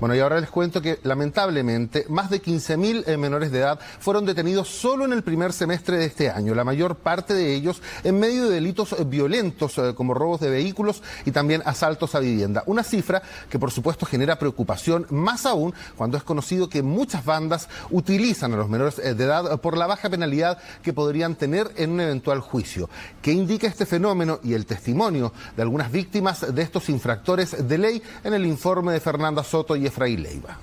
Bueno, y ahora les cuento que lamentablemente más de 15.000 menores de edad fueron detenidos solo en el primer semestre de este año, la mayor parte de ellos en medio de delitos violentos como robos de vehículos y también asaltos a vivienda. Una cifra que por supuesto genera preocupación, más aún cuando es conocido que muchas bandas utilizan a los menores de edad por la baja penalidad que podrían tener en un eventual juicio. ¿Qué indica este fenómeno y el testimonio de algunas víctimas de estos infractores de ley en el informe de Fernanda Soto y Efraín Leiva?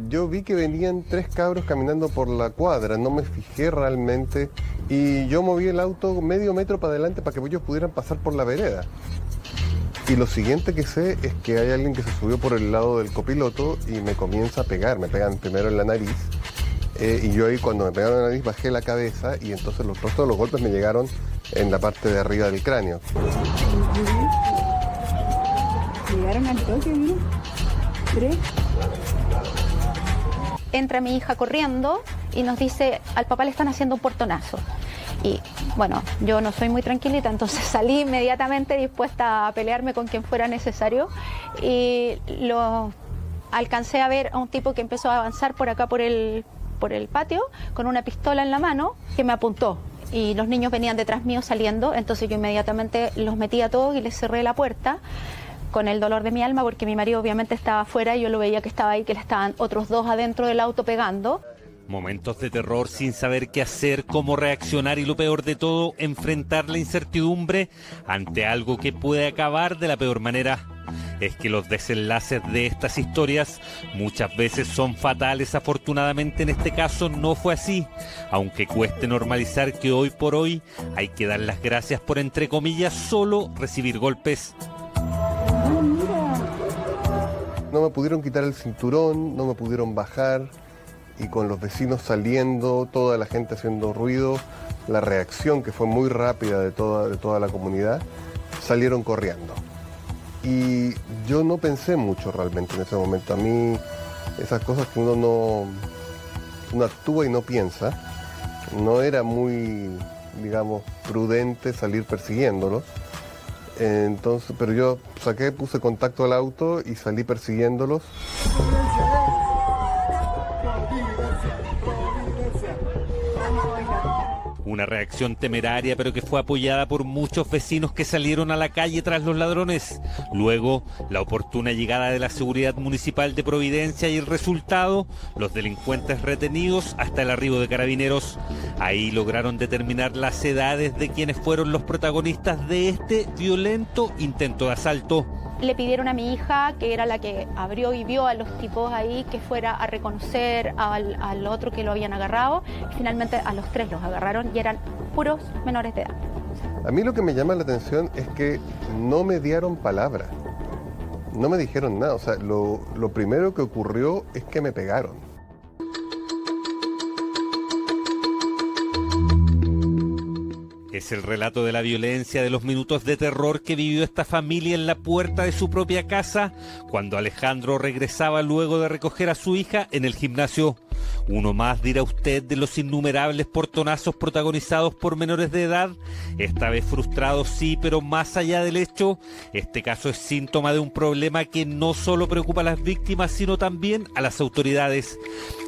Yo vi que venían 3 cabros caminando por la cuadra, no me fijé realmente y yo moví el auto medio metro para adelante para que ellos pudieran pasar por la vereda. Y lo siguiente que sé es que hay alguien que se subió por el lado del copiloto y me comienza a pegar, me pegan primero en la nariz y yo ahí cuando me pegaron en la nariz bajé la cabeza y entonces los restos de los golpes me llegaron en la parte de arriba del cráneo. Llegaron al toque, ¿no? 3. Entra mi hija corriendo y nos dice, al papá le están haciendo un portonazo. Y bueno, yo no soy muy tranquilita, entonces salí inmediatamente dispuesta a pelearme con quien fuera necesario y lo alcancé a ver a un tipo que empezó a avanzar por acá por el patio con una pistola en la mano que me apuntó. Y los niños venían detrás mío saliendo, entonces yo inmediatamente los metí a todos y les cerré la puerta con el dolor de mi alma porque mi marido obviamente estaba afuera y yo lo veía que estaba ahí, que le estaban otros 2 adentro del auto pegando. Momentos de terror sin saber qué hacer, cómo reaccionar y lo peor de todo, enfrentar la incertidumbre ante algo que puede acabar de la peor manera. Es que los desenlaces de estas historias muchas veces son fatales. Afortunadamente en este caso no fue así, aunque cueste normalizar que hoy por hoy hay que dar las gracias por, entre comillas, solo recibir golpes. No me pudieron quitar el cinturón, no me pudieron bajar y con los vecinos saliendo, toda la gente haciendo ruido, la reacción que fue muy rápida de toda la comunidad, salieron corriendo. Y yo no pensé mucho realmente en ese momento. A mí esas cosas que uno actúa y no piensa, no era muy, digamos, prudente salir persiguiéndolos. Entonces, pero yo puse contacto al auto y salí persiguiéndolos. Una reacción temeraria, pero que fue apoyada por muchos vecinos que salieron a la calle tras los ladrones. Luego, la oportuna llegada de la seguridad municipal de Providencia y el resultado, los delincuentes retenidos hasta el arribo de carabineros. Ahí lograron determinar las edades de quienes fueron los protagonistas de este violento intento de asalto. Le pidieron a mi hija, que era la que abrió y vio a los tipos ahí, que fuera a reconocer al otro que lo habían agarrado. Y finalmente a los 3 los agarraron y eran puros menores de edad. A mí lo que me llama la atención es que no me dieron palabra, no me dijeron nada. O sea, lo primero que ocurrió es que me pegaron. Es el relato de la violencia, de los minutos de terror que vivió esta familia en la puerta de su propia casa cuando Alejandro regresaba luego de recoger a su hija en el gimnasio. Uno más, dirá usted, de los innumerables portonazos protagonizados por menores de edad, esta vez frustrados sí, pero más allá del hecho, este caso es síntoma de un problema que no solo preocupa a las víctimas, sino también a las autoridades.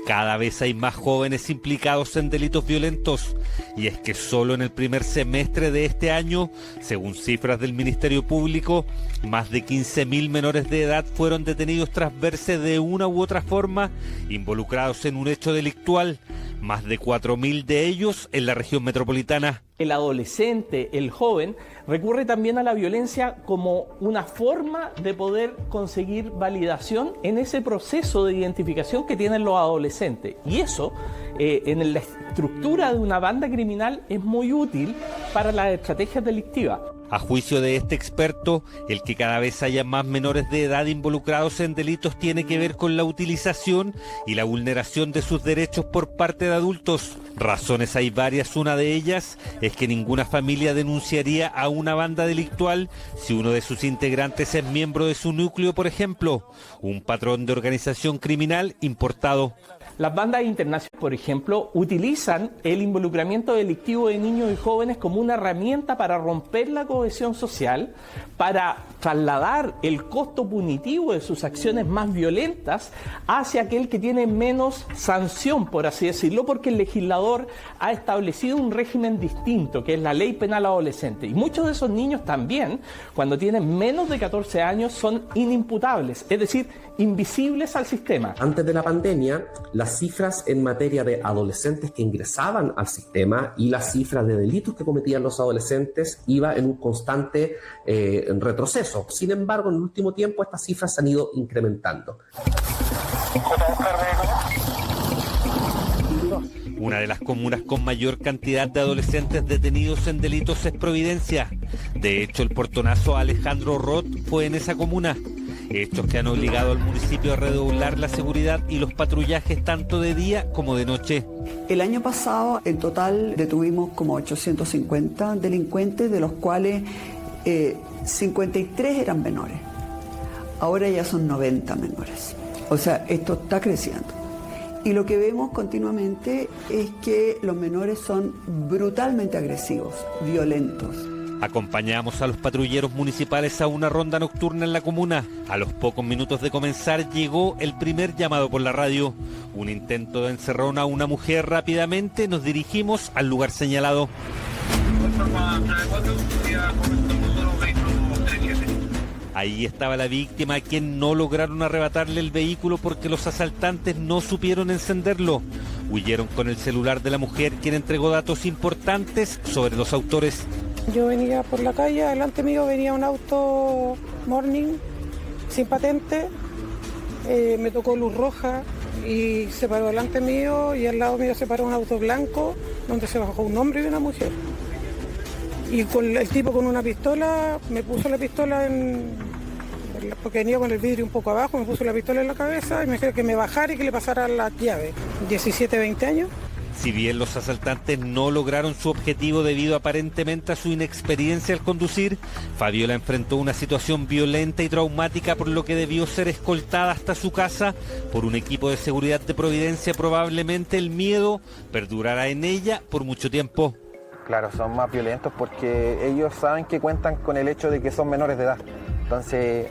Cada vez hay más jóvenes implicados en delitos violentos, y es que solo en el primer semestre de este año, según cifras del Ministerio Público, más de 15.000 menores de edad fueron detenidos tras verse de una u otra forma involucrados en un hecho delictual, más de 4.000 de ellos en la región metropolitana. El adolescente, el joven, recurre también a la violencia como una forma de poder conseguir validación en ese proceso de identificación que tienen los adolescentes. Y eso, en la estructura de una banda criminal, es muy útil para las estrategias delictivas. A juicio de este experto, el que cada vez haya más menores de edad involucrados en delitos tiene que ver con la utilización y la vulneración de sus derechos por parte de adultos. Razones hay varias, una de ellas es que ninguna familia denunciaría a una banda delictual si uno de sus integrantes es miembro de su núcleo, por ejemplo, un patrón de organización criminal importado. Las bandas internacionales, por ejemplo, utilizan el involucramiento delictivo de niños y jóvenes como una herramienta para romper la cohesión social, para trasladar el costo punitivo de sus acciones más violentas hacia aquel que tiene menos sanción, por así decirlo, porque el legislador ha establecido un régimen distinto, que es la ley penal adolescente. Y muchos de esos niños también, cuando tienen menos de 14 años, son inimputables, es decir, invisibles al sistema. Antes de la pandemia, las cifras en materia de adolescentes que ingresaban al sistema y las cifras de delitos que cometían los adolescentes iba en un constante retroceso. Sin embargo, en el último tiempo estas cifras se han ido incrementando. Una de las comunas con mayor cantidad de adolescentes detenidos en delitos es Providencia. De hecho, el portonazo a Alejandro Roth fue en esa comuna. Hechos que han obligado al municipio a redoblar la seguridad y los patrullajes tanto de día como de noche. El año pasado, en total, detuvimos como 850 delincuentes, de los cuales 53 eran menores. Ahora ya son 90 menores. O sea, esto está creciendo. Y lo que vemos continuamente es que los menores son brutalmente agresivos, violentos. Acompañamos a los patrulleros municipales a una ronda nocturna en la comuna. A los pocos minutos de comenzar llegó el primer llamado por la radio. Un intento de encerrón a una mujer. Rápidamente nos dirigimos al lugar señalado. Ahí estaba la víctima, a quien no lograron arrebatarle el vehículo porque los asaltantes no supieron encenderlo. Huyeron con el celular de la mujer, quien entregó datos importantes sobre los autores. Yo venía por la calle, adelante mío venía un auto Morning sin patente, me tocó luz roja y se paró delante mío y al lado mío se paró un auto blanco donde se bajó un hombre y una mujer. Y con el tipo con una pistola, me puso la pistola porque venía con el vidrio un poco abajo, me puso la pistola en la cabeza y me dijo que me bajara y que le pasara la llave. 17, 20 años. Si bien los asaltantes no lograron su objetivo debido aparentemente a su inexperiencia al conducir, Fabiola enfrentó una situación violenta y traumática, por lo que debió ser escoltada hasta su casa por un equipo de seguridad de Providencia. Probablemente el miedo perdurará en ella por mucho tiempo. Claro, son más violentos porque ellos saben que cuentan con el hecho de que son menores de edad. Entonces,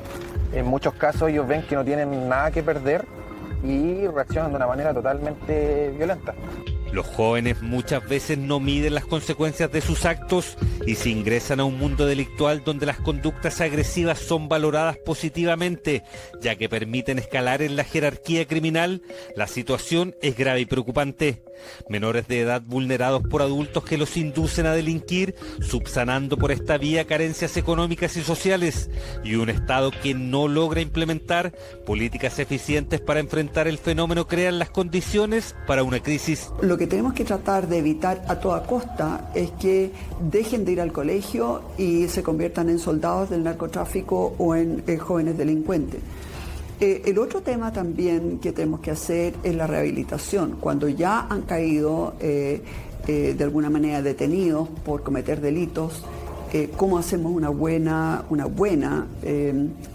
en muchos casos ellos ven que no tienen nada que perder y reaccionan de una manera totalmente violenta. Los jóvenes muchas veces no miden las consecuencias de sus actos y se ingresan a un mundo delictual donde las conductas agresivas son valoradas positivamente, ya que permiten escalar en la jerarquía criminal. La situación es grave y preocupante. Menores de edad vulnerados por adultos que los inducen a delinquir, subsanando por esta vía carencias económicas y sociales, y un Estado que no logra implementar políticas eficientes para enfrentar el fenómeno crean las condiciones para una crisis. Lo que tenemos que tratar de evitar a toda costa es que dejen de ir al colegio y se conviertan en soldados del narcotráfico o en jóvenes delincuentes. El otro tema también que tenemos que hacer es la rehabilitación. Cuando ya han caído de alguna manera detenidos por cometer delitos, cómo hacemos una buena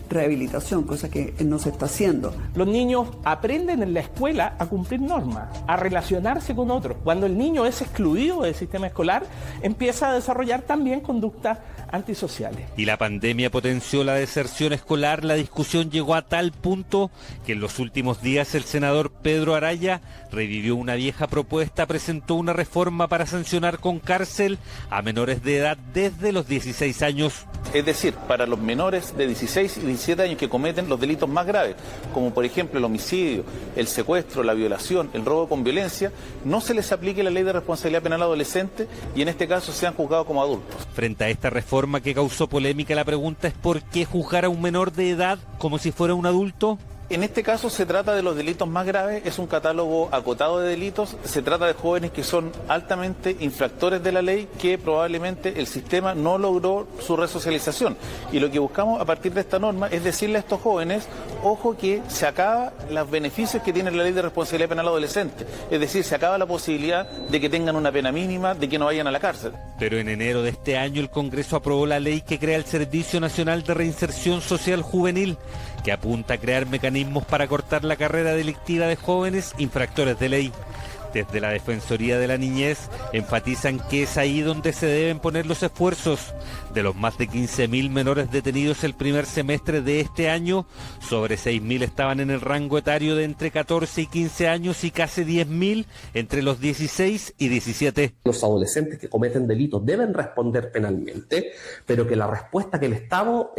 rehabilitación, cosa que no se está haciendo. Los niños aprenden en la escuela a cumplir normas, a relacionarse con otros. Cuando el niño es excluido del sistema escolar, empieza a desarrollar también conductas antisociales. Y la pandemia potenció la deserción escolar. La discusión llegó a tal punto que en los últimos días el senador Pedro Araya revivió una vieja propuesta, presentó una reforma para sancionar con cárcel a menores de edad desde los 16 años. Es decir, para los menores de 16 y 17 años que cometen los delitos más graves, como por ejemplo el homicidio, el secuestro, la violación, el robo con violencia, no se les aplique la ley de responsabilidad penal adolescente y en este caso sean juzgados como adultos. Frente a esta reforma que causó polémica, la pregunta es: ¿por qué juzgar a un menor de edad como si fuera un adulto? En este caso se trata de los delitos más graves, es un catálogo acotado de delitos, se trata de jóvenes que son altamente infractores de la ley, que probablemente el sistema no logró su resocialización. Y lo que buscamos a partir de esta norma es decirle a estos jóvenes, ojo que se acaba los beneficios que tiene la ley de responsabilidad penal adolescente, es decir, se acaba la posibilidad de que tengan una pena mínima, de que no vayan a la cárcel. Pero en enero de este año el Congreso aprobó la ley que crea el Servicio Nacional de Reinserción Social Juvenil, que apunta a crear mecanismos para cortar la carrera delictiva de jóvenes infractores de ley. Desde la Defensoría de la Niñez enfatizan que es ahí donde se deben poner los esfuerzos. De los más de 15.000 menores detenidos el primer semestre de este año, sobre 6.000 estaban en el rango etario de entre 14 y 15 años y casi 10.000 entre los 16 y 17. Los adolescentes que cometen delitos deben responder penalmente, pero que la respuesta que el Estado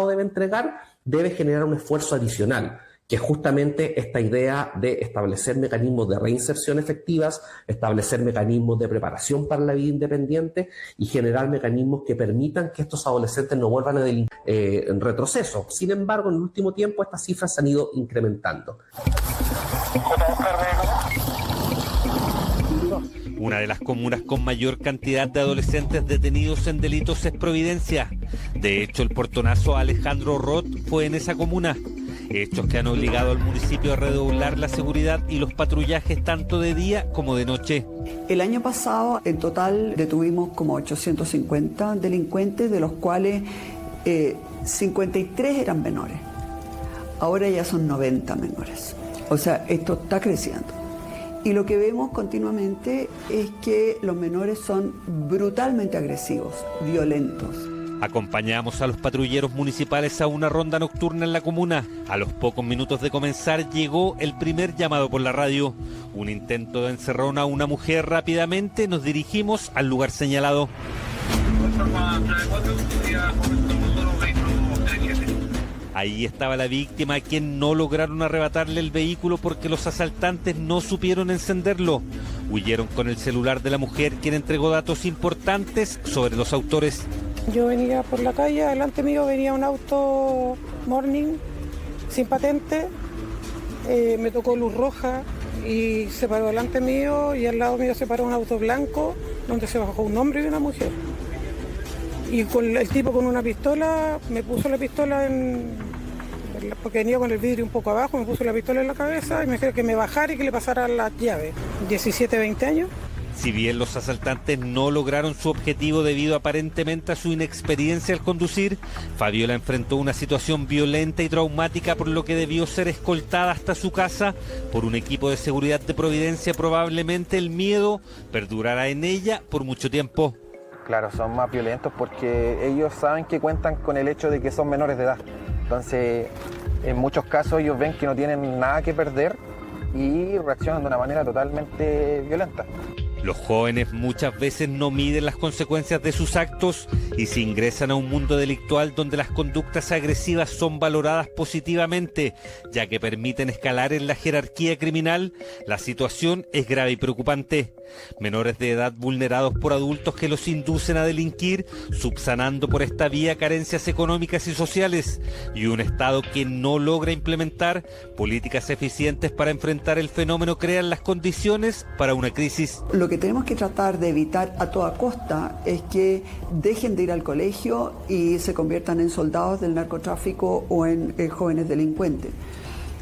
debe entregar debe generar un esfuerzo adicional, que es justamente esta idea de establecer mecanismos de reinserción efectivas, establecer mecanismos de preparación para la vida independiente y generar mecanismos que permitan que estos adolescentes no vuelvan a delinquir en retroceso. Sin embargo, en el último tiempo estas cifras se han ido incrementando. Una de las comunas con mayor cantidad de adolescentes detenidos en delitos es Providencia. De hecho, el portonazo a Alejandro Roth fue en esa comuna. Hechos que han obligado al municipio a redoblar la seguridad y los patrullajes tanto de día como de noche. El año pasado, en total, detuvimos como 850 delincuentes, de los cuales 53 eran menores. Ahora ya son 90 menores. O sea, esto está creciendo. Y lo que vemos continuamente es que los menores son brutalmente agresivos, violentos. Acompañamos a los patrulleros municipales a una ronda nocturna en la comuna. A los pocos minutos de comenzar llegó el primer llamado por la radio. Un intento de encerrón a una mujer. Rápidamente nos dirigimos al lugar señalado. Ahí estaba la víctima, a quien no lograron arrebatarle el vehículo porque los asaltantes no supieron encenderlo. Huyeron con el celular de la mujer, quien entregó datos importantes sobre los autores. Yo venía por la calle, adelante mío venía un auto Morning sin patente, me tocó luz roja y se paró delante mío y al lado mío se paró un auto blanco donde se bajó un hombre y una mujer. Y con el tipo con una pistola, me puso la pistola porque venía con el vidrio un poco abajo, me puso la pistola en la cabeza y me dijo que me bajara y que le pasara las llaves. 17, 20 años. Si bien los asaltantes no lograron su objetivo debido aparentemente a su inexperiencia al conducir, Fabiola enfrentó una situación violenta y traumática, por lo que debió ser escoltada hasta su casa por un equipo de seguridad de Providencia. Probablemente el miedo perdurará en ella por mucho tiempo. Claro, son más violentos porque ellos saben que cuentan con el hecho de que son menores de edad. Entonces, en muchos casos ellos ven que no tienen nada que perder y reaccionan de una manera totalmente violenta. Los jóvenes muchas veces no miden las consecuencias de sus actos y se ingresan a un mundo delictual donde las conductas agresivas son valoradas positivamente, ya que permiten escalar en la jerarquía criminal. La situación es grave y preocupante. Menores de edad vulnerados por adultos que los inducen a delinquir, subsanando por esta vía carencias económicas y sociales, y un Estado que no logra implementar políticas eficientes para enfrentar el fenómeno crean las condiciones para una crisis. Lo que tenemos que tratar de evitar a toda costa es que dejen de ir al colegio y se conviertan en soldados del narcotráfico o en jóvenes delincuentes.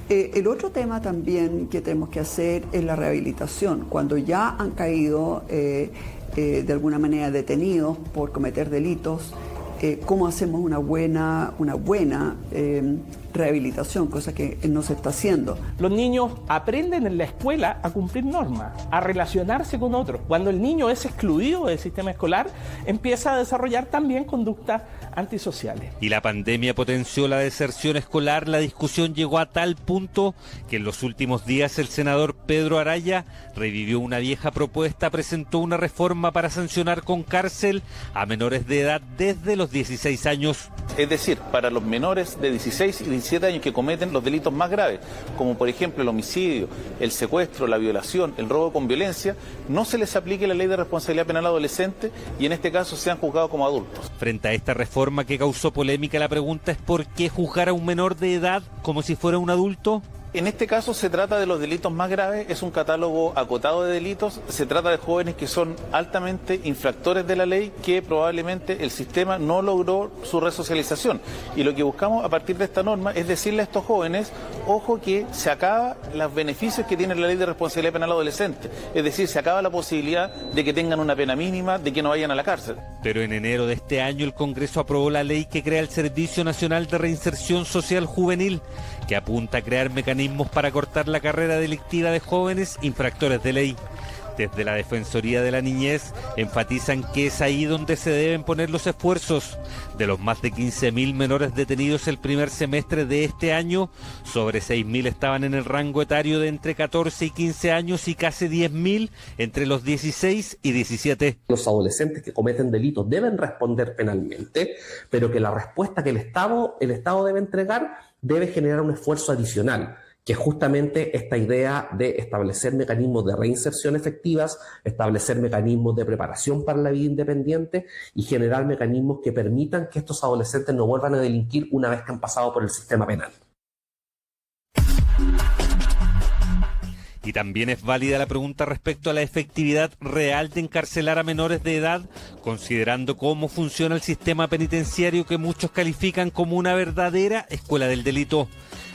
El otro tema también que tenemos que hacer es la rehabilitación. Cuando ya han caído de alguna manera detenidos por cometer delitos, cómo hacemos una buena rehabilitación, cosa que no se está haciendo. Los niños aprenden en la escuela a cumplir normas, a relacionarse con otros. Cuando el niño es excluido del sistema escolar, empieza a desarrollar también conductas antisociales. Y la pandemia potenció la deserción escolar. La discusión llegó a tal punto que en los últimos días el senador Pedro Araya revivió una vieja propuesta, presentó una reforma para sancionar con cárcel a menores de edad desde los 16 años. Es decir, para los menores de 16 y 17 años que cometen los delitos más graves, como por ejemplo el homicidio, el secuestro, la violación, el robo con violencia, no se les aplique la ley de responsabilidad penal adolescente y en este caso sean juzgados como adultos. Frente a esta reforma que causó polémica, la pregunta es ¿por qué juzgar a un menor de edad como si fuera un adulto? En este caso se trata de los delitos más graves, es un catálogo acotado de delitos, se trata de jóvenes que son altamente infractores de la ley, que probablemente el sistema no logró su resocialización. Y lo que buscamos a partir de esta norma es decirle a estos jóvenes, ojo que se acaba los beneficios que tiene la ley de responsabilidad penal adolescente, es decir, se acaba la posibilidad de que tengan una pena mínima, de que no vayan a la cárcel. Pero en enero de este año el Congreso aprobó la ley que crea el Servicio Nacional de Reinserción Social Juvenil, que apunta a crear mecanismos para cortar la carrera delictiva de jóvenes infractores de ley. Desde la Defensoría de la Niñez enfatizan que es ahí donde se deben poner los esfuerzos. De los más de 15.000 menores detenidos el primer semestre de este año, sobre 6.000 estaban en el rango etario de entre 14 y 15 años y casi 10.000 entre los 16 y 17. Los adolescentes que cometen delitos deben responder penalmente, pero que la respuesta que el Estado debe entregar debe generar un esfuerzo adicional, que es justamente esta idea de establecer mecanismos de reinserción efectivas, establecer mecanismos de preparación para la vida independiente y generar mecanismos que permitan que estos adolescentes no vuelvan a delinquir una vez que han pasado por el sistema penal. Y también es válida la pregunta respecto a la efectividad real de encarcelar a menores de edad, considerando cómo funciona el sistema penitenciario que muchos califican como una verdadera escuela del delito.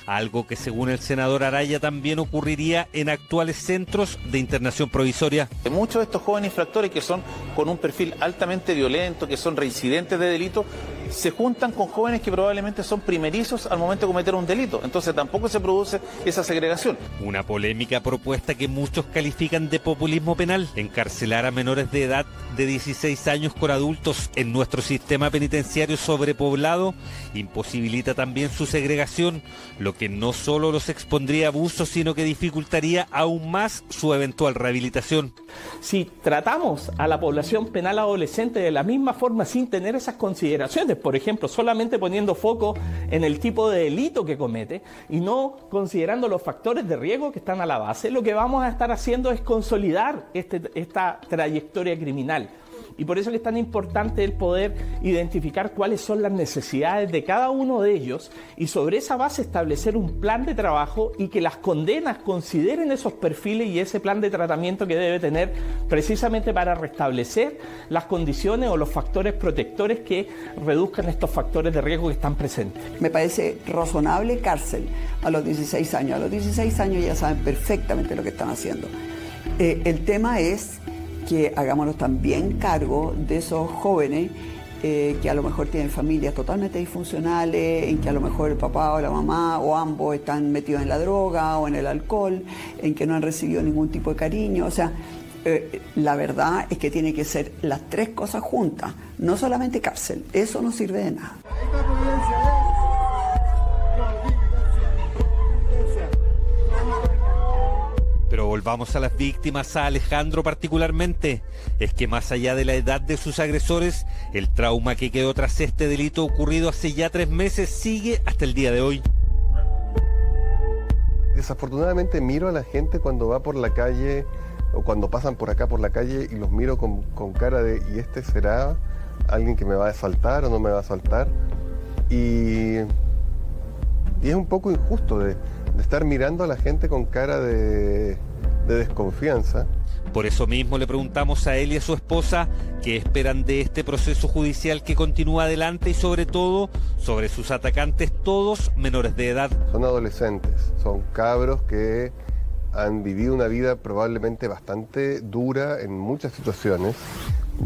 Algo que según el senador Araya también ocurriría en actuales centros de internación provisoria. Muchos de estos jóvenes infractores que son con un perfil altamente violento, que son reincidentes de delito, se juntan con jóvenes que probablemente son primerizos al momento de cometer un delito. Entonces tampoco se produce esa segregación. Una polémica propuesta que muchos califican de populismo penal. Encarcelar a menores de edad de 16 años con adultos en nuestro sistema penitenciario sobrepoblado imposibilita también su segregación, lo que no solo los expondría a abusos, sino que dificultaría aún más su eventual rehabilitación. Si tratamos a la población penal adolescente de la misma forma sin tener esas consideraciones, por ejemplo, solamente poniendo foco en el tipo de delito que comete y no considerando los factores de riesgo que están a la base, lo que vamos a estar haciendo es consolidar esta trayectoria criminal. Y por eso es que es tan importante el poder identificar cuáles son las necesidades de cada uno de ellos y sobre esa base establecer un plan de trabajo y que las condenas consideren esos perfiles y ese plan de tratamiento que debe tener precisamente para restablecer las condiciones o los factores protectores que reduzcan estos factores de riesgo que están presentes. Me parece razonable cárcel a los 16 años. A los 16 años ya saben perfectamente lo que están haciendo. El tema es que hagámonos también cargo de esos jóvenes que a lo mejor tienen familias totalmente disfuncionales, en que a lo mejor el papá o la mamá o ambos están metidos en la droga o en el alcohol, en que no han recibido ningún tipo de cariño. O sea, la verdad es que tiene que ser las tres cosas juntas, no solamente cárcel. Eso no sirve de nada. Pero volvamos a las víctimas, a Alejandro particularmente. Es que más allá de la edad de sus agresores, el trauma que quedó tras este delito ocurrido hace ya 3 meses sigue hasta el día de hoy. Desafortunadamente miro a la gente cuando va por la calle o cuando pasan por acá por la calle y los miro con cara de ¿y este será alguien que me va a asaltar o no me va a asaltar? Y es un poco injusto de estar mirando a la gente con cara de desconfianza. Por eso mismo le preguntamos a él y a su esposa qué esperan de este proceso judicial que continúa adelante y sobre todo sobre sus atacantes, todos menores de edad. Son adolescentes, son cabros que han vivido una vida probablemente bastante dura en muchas situaciones.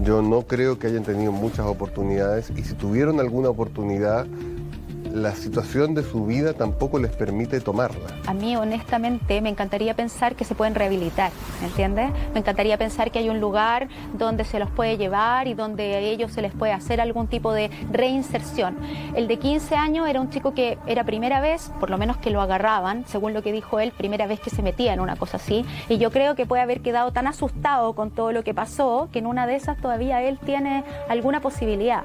Yo no creo que hayan tenido muchas oportunidades y si tuvieron alguna oportunidad, la situación de su vida tampoco les permite tomarla. A mí, honestamente, me encantaría pensar que se pueden rehabilitar, ¿me entiendes? Me encantaría pensar que hay un lugar donde se los puede llevar y donde a ellos se les puede hacer algún tipo de reinserción. El de 15 años era un chico que era primera vez, por lo menos que lo agarraban, según lo que dijo él, primera vez que se metía en una cosa así. Y yo creo que puede haber quedado tan asustado con todo lo que pasó que en una de esas todavía él tiene alguna posibilidad.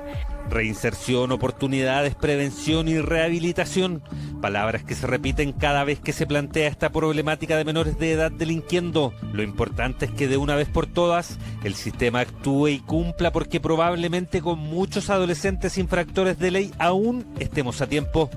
Reinserción, oportunidades, prevención y rehabilitación. Palabras que se repiten cada vez que se plantea esta problemática de menores de edad delinquiendo. Lo importante es que de una vez por todas el sistema actúe y cumpla, porque probablemente con muchos adolescentes infractores de ley aún estemos a tiempo.